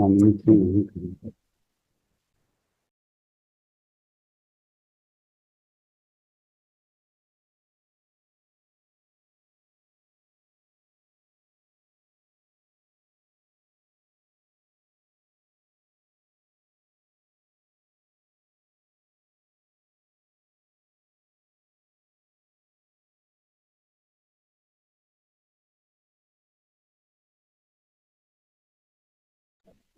nomination नहीं करेंगे।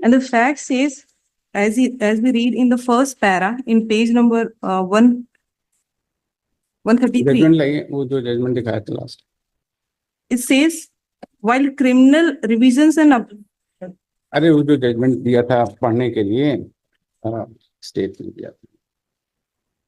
And the fact says, as we read in the first para in page number 133, judgement लगे वो जो judgement दिखाया था last it says, while criminal revisions and अरे वो जो जजमेंट दिया था पढ़ने के लिए स्टेट ने दिया था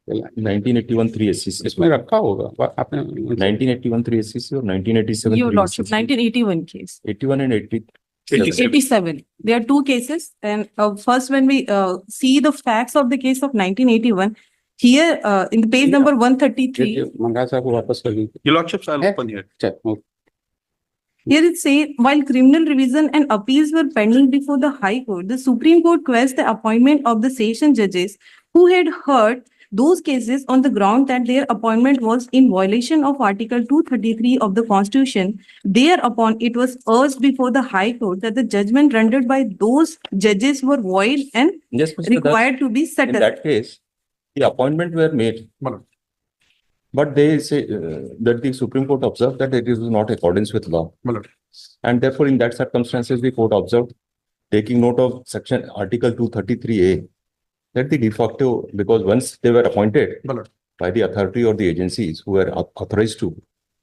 1981 3 SCC इसमें रखा होगा आपने 1981 3 SCC और 1987 Your 3 Lordship, SCC. 1981 case. 81 and 87. 87. There are two cases. And first, when we see the facts of the case of 1981, here in the page number 133, मंगा साहब को वापस कर दीजिए Your Lordship, I'll open here. here it says, while criminal revision and appeals were pending before the High Court, the Supreme Court quashed the appointment of the session judges who had heard those cases on the ground that their appointment was in violation of Article 233 of the Constitution. Thereupon, it was urged before the High Court that the judgment rendered by those judges were void and Yes, Mr. required to be Das, in settled. that case, the appointment were made, Madam. but they say that the Supreme Court observed that it is not accordance with law. Madam. And therefore, in that circumstances, the court observed, taking note of section Article 233A, that the de facto, because once they were appointed Madam. by the authority or the agencies who were authorized to,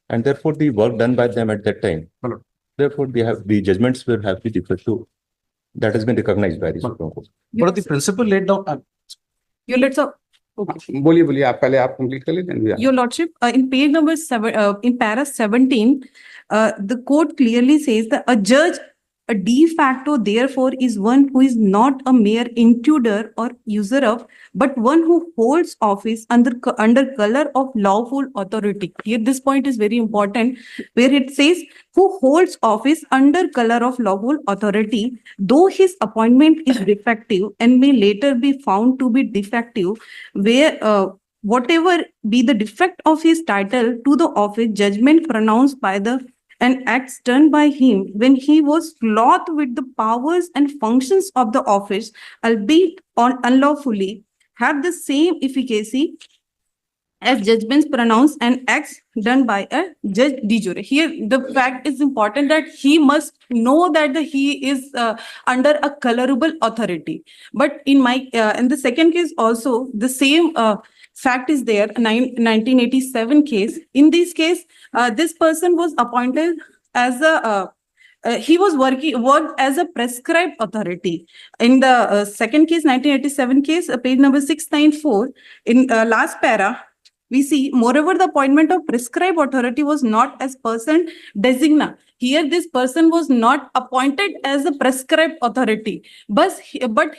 and therefore the work done by them at that time, Madam. therefore they have the judgments will have the de facto that has been recognized by the Supreme Court. What are the principle laid down? Your Lordship, okay. बोलिए बोलिए आप पहले आप complete कर लीजिए Your Lordship, in page number 7, in para 17, the court clearly says that a judge, a de facto, therefore, is one who is not a mere intruder or usurper, but one who holds office under color of lawful authority. Here, this point is very important, where it says, who holds office under color of lawful authority, though his appointment is defective and may later be found to be defective, where whatever be the defect of his title to the office, judgment pronounced by the and acts done by him when he was clothed with the powers and functions of the office, albeit unlawfully, have the same efficacy as judgments pronounced and acts done by a judge de jure. Here, the fact is important that he must know that he is under a colorable authority. But in the second case also, the same fact is there, 1987 case. In this case, this person was appointed as a he was worked as a prescribed authority. In the second case, 1987 case, page number 694, in last para, we see, moreover, the appointment of prescribed authority was not as person designated. Here, this person was not appointed as a prescribed authority, but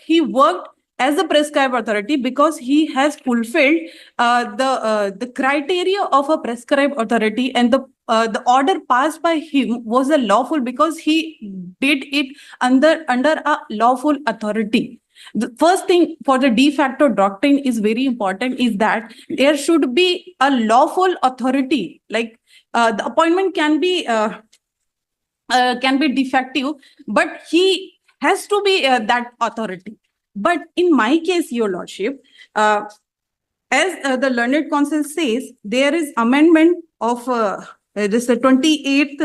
he worked as a prescribed authority because he has fulfilled the criteria of a prescribed authority, and the order passed by him was a lawful because he did it under a lawful authority. The first thing for the de facto doctrine is very important is that there should be a lawful authority. Like the appointment can be defective, but he has to be that authority. But in my case, Your Lordship, as the learned counsel says, there is amendment of this 28th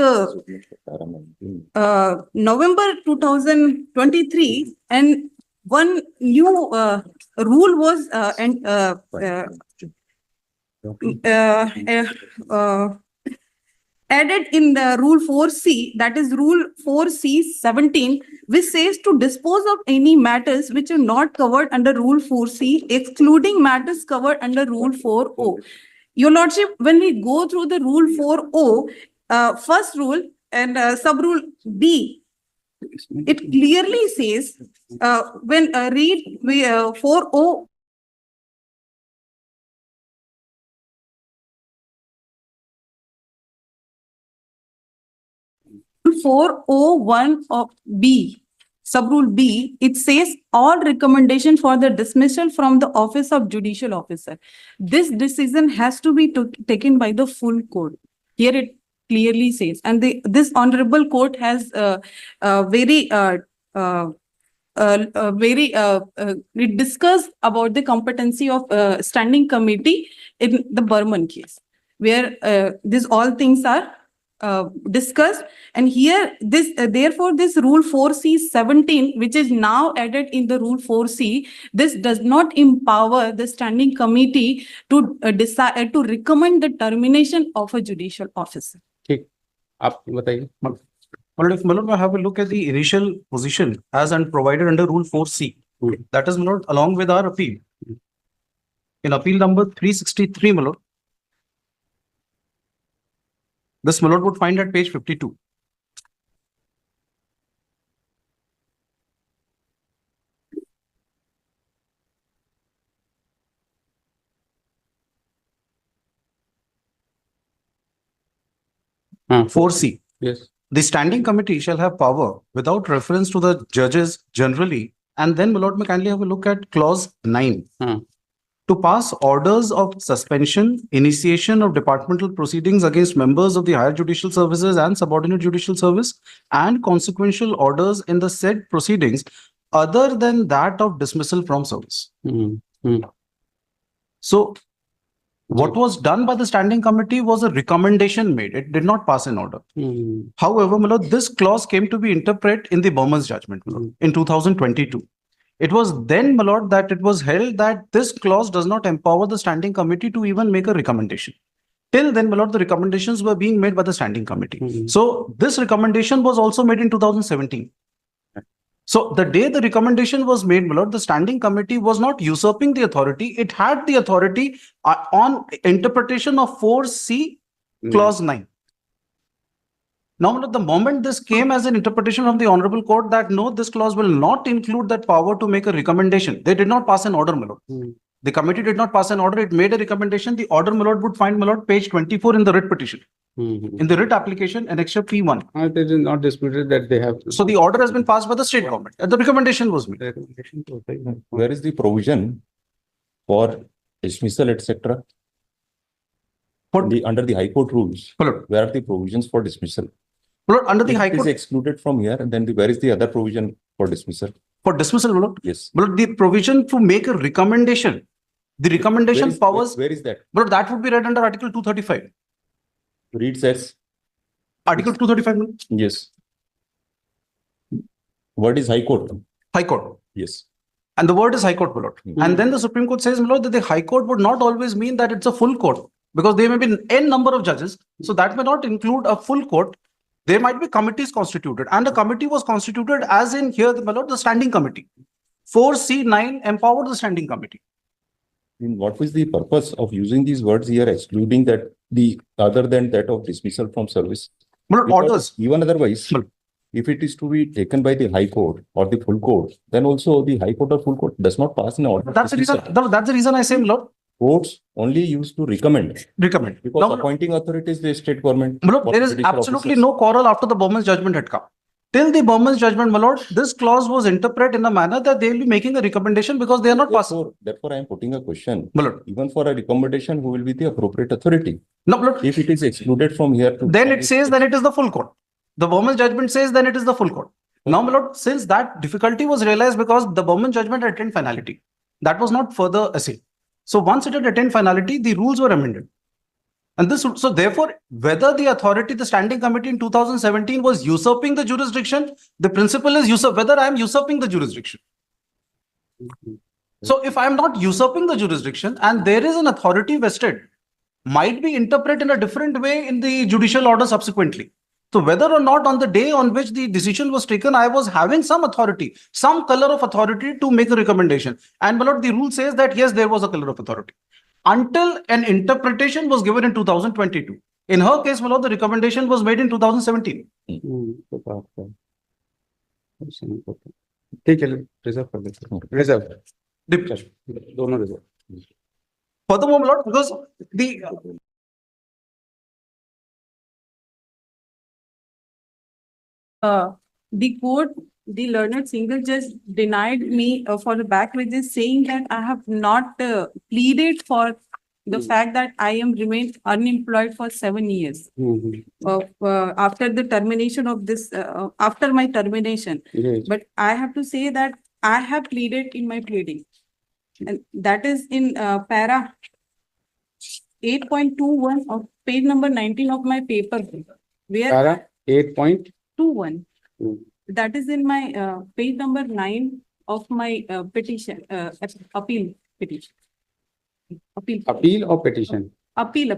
November 2023, and one new rule was added in the rule 4C, that is rule 4C17, which says to dispose of any matters which are not covered under rule 4C, excluding matters covered under rule 4O. Your Lordship, when we go through the rule 4O, first rule and sub-rule B, it clearly says, when read 4O, Rule 401 of B sub-rule B, it says all recommendation for the dismissal from the office of judicial officer. This decision has to be taken by the full court. Here it clearly says, and this honorable court has it discussed about the competency of standing committee in the Burman case, where these all things are discussed. And here therefore this rule 4C17, which is now added in the rule 4C, this does not empower the standing committee to decide to recommend the termination of a judicial officer. ठीक, आप बताइए. Well, if Malord, have a look at the initial position as and provided under Rule 4C, that is, Malord, along with our appeal. In appeal number 363, Malord, this Malord would find at page 52. हाँ, 4C. yes. The standing committee shall have power without reference to the judges generally. And then, Malord, may kindly have a look at clause 9. To pass orders of suspension, initiation of departmental proceedings against members of the higher judicial services and subordinate judicial service, and consequential orders in the said proceedings other than that of dismissal from service. So, what was done by the standing committee was a recommendation made. It did not pass an order. However, Malord, this clause came to be interpreted in the Burman's judgment, Malord, in 2022. It was then, Malord, that it was held that this clause does not empower the standing committee to even make a recommendation. Till then, Malord, the recommendations were being made by the standing committee. So this recommendation was also made in 2017. So the day the recommendation was made, Malord, the standing committee was not usurping the authority. It had the authority on interpretation of 4C clause 9. Now, at the moment this came as an interpretation from the Honorable Court that no, this clause will not include that power to make a recommendation. They did not pass an order, Malord. The committee did not pass an order. It made a recommendation. The order, Malord, would find, Malord, page 24 in the writ petition. In the writ application, annexure P1. It is not disputed that they have. So the order has been passed by the state government and the recommendation was made. Where is the provision for dismissal, etc.? Under the High Court rules, Malord, where are the provisions for dismissal? Malord, under the High It is Court, excluded from here, and then where is the other provision for dismissal? for dismissal, Malord, Yes. Malord, the provision to make a recommendation, the recommendation powers, Where is that? Malord, that would be read under Article 235. Reads as, Article 235, Malord? yes. What is High Court? High Court. Yes. And the word is High Court, Malord. And then the Supreme Court says, Malord, that the High Court would not always mean that it's a full court, because there may be n number of judges. So that may not include a full court. There might be committees constituted, and the committee was constituted as in here, Malord, the standing committee. 4C9 empowered the standing committee. What was the purpose of using these words here, excluding that the other than that of dismissal from service? Malord, Because orders. even otherwise, Malord. if it is to be taken by the High Court or the full court, then also the High Court or full court does not pass an order. That's the reason. That's the reason I say, Malord, Courts only used to recommend, recommend. because Now, appointing authority is the state government. Malord, there is judicial absolutely officers. no quarrel after the Burman's judgment had come. Till the Burman's judgment, Malord, this clause was interpreted in the manner that they will be making a recommendation because they are not passing. Therefore, I am putting a question. Malord. Even for a recommendation, who will be the appropriate authority? No, Malord, If it is excluded from here, then it says that it is the full court. The Burman's judgment says then it is the full court. Now, Malord, since that difficulty was realized because the Burman judgment had attained finality, that was not further assailed. So once it had attained finality, the rules were amended. And this, so therefore, whether the authority, the standing committee in 2017 was usurping the jurisdiction, the principle is whether I am usurping the jurisdiction. So if I am not usurping the jurisdiction and there is an authority vested, might be interpreted in a different way in the judicial order subsequently. So whether or not on the day on which the decision was taken, I was having some authority, some color of authority to make a recommendation. And Malord, the rule says that yes, there was a color of authority. Until an interpretation was given in 2022. In her case, Malord, the recommendation was made in 2017. ठीक है, reserve कर देते हैं. Reserve दोनों reserve. Furthermore, Malord, because the The court the learned single judge denied me for the back wages, saying that I have not pleaded for the fact that I am remained unemployed for 7 years. After the termination of this, after my termination. Yes. But I have to say that I have pleaded in my pleading. And that is in para 8.21 of page number 19 of my paper, where Para 8.21. 21. That is in my page number 9 of my petition, appeal petition. Appeal or petition? Appeal.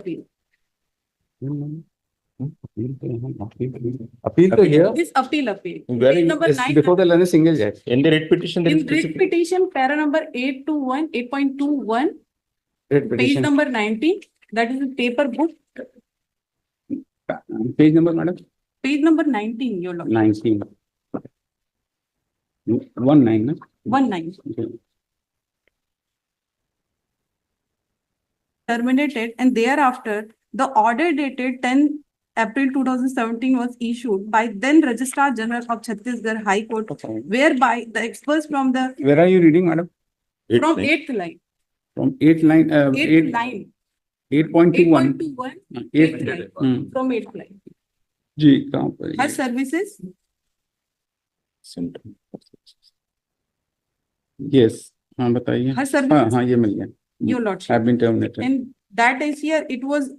Appeal to here. This appeal. Where Page in number Is 9. before the learned single judge. In the writ petition, there is In writ specific. petition, para number 8.21, Writ page petition. number 19, that is the paper book, Page number, madam? page number 19, your lord. 19. 19, no? 19. Okay. Terminated, and thereafter, the order dated 10 April 2017 was issued by then Registrar General of Chhattisgarh High Court, Okay. whereby the experts from the, Where are you reading, madam? from 8th line, From 8 line, 8th line, 8.21. 8.21, 8 8th line, from 8th line. जी कहाँ पर है? Her services, Yes, हाँ बताइए. her हाँ services, हाँ ये मिल गया. your lordship. Have been terminated. And that is here, it was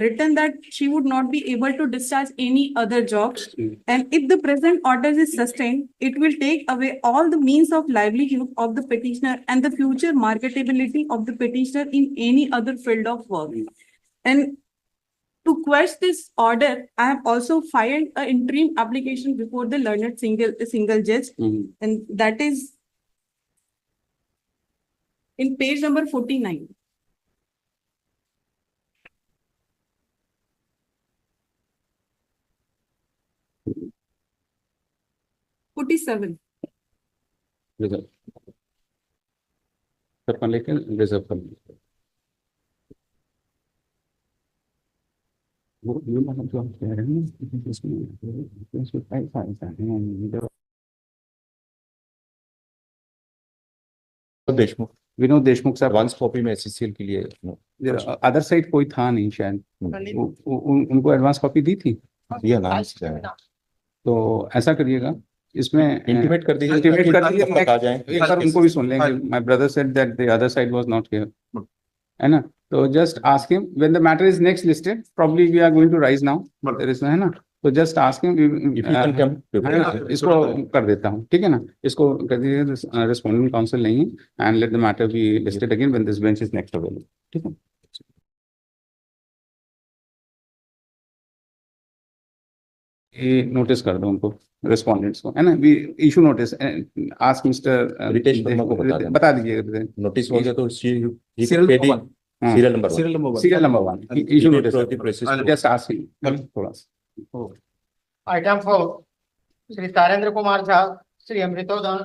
written that she would not be able to discharge any other jobs. And if the present order is sustained, it will take away all the means of livelihood of the petitioner and the future marketability of the petitioner in any other field of work. And to quash this order, I have also filed an interim application before the learned single judge, and that is in page number 49. Forty-seven. Reserve. Sir पर लेकर reserve कर लीजिए. वो ये मतलब जो हम कह रहे हैं ना इसमें पैसा है देशमुख विनोद देशमुख साहब एडवांस कॉपी में एससीएल के लिए अदर साइड कोई था नहीं शायद उनको एडवांस कॉपी दी थी दिया नाम से है। तो ऐसा करिएगा इसमें इंटीमेट कर दीजिए इंटीमेट कर ताकि दीजिए तक आ जाए। एक बार उनको भी सुन लेंगे my brother said that the other side was not here है ना तो just ask him when the matter is next listed probably we are going to rise now there is है ना तो जस्ट आस्क हिम इसको कर देता हूँ ठीक है ना इसको कर दीजिए रिस्पोंडिंग काउंसिल नहीं है and let the matter be listed again when this bench is next available ठीक है ये नोटिस कर दो उनको रेस्पोंडेंट्स को है ना we issue notice ask mister Ritesh Verma को बता दीजिए नोटिस हो गया तो serial number 1 issue notice just ask him थोड़ा सा आइटम 4 श्री तारेंद्र कुमार झा श्री अमृतोदन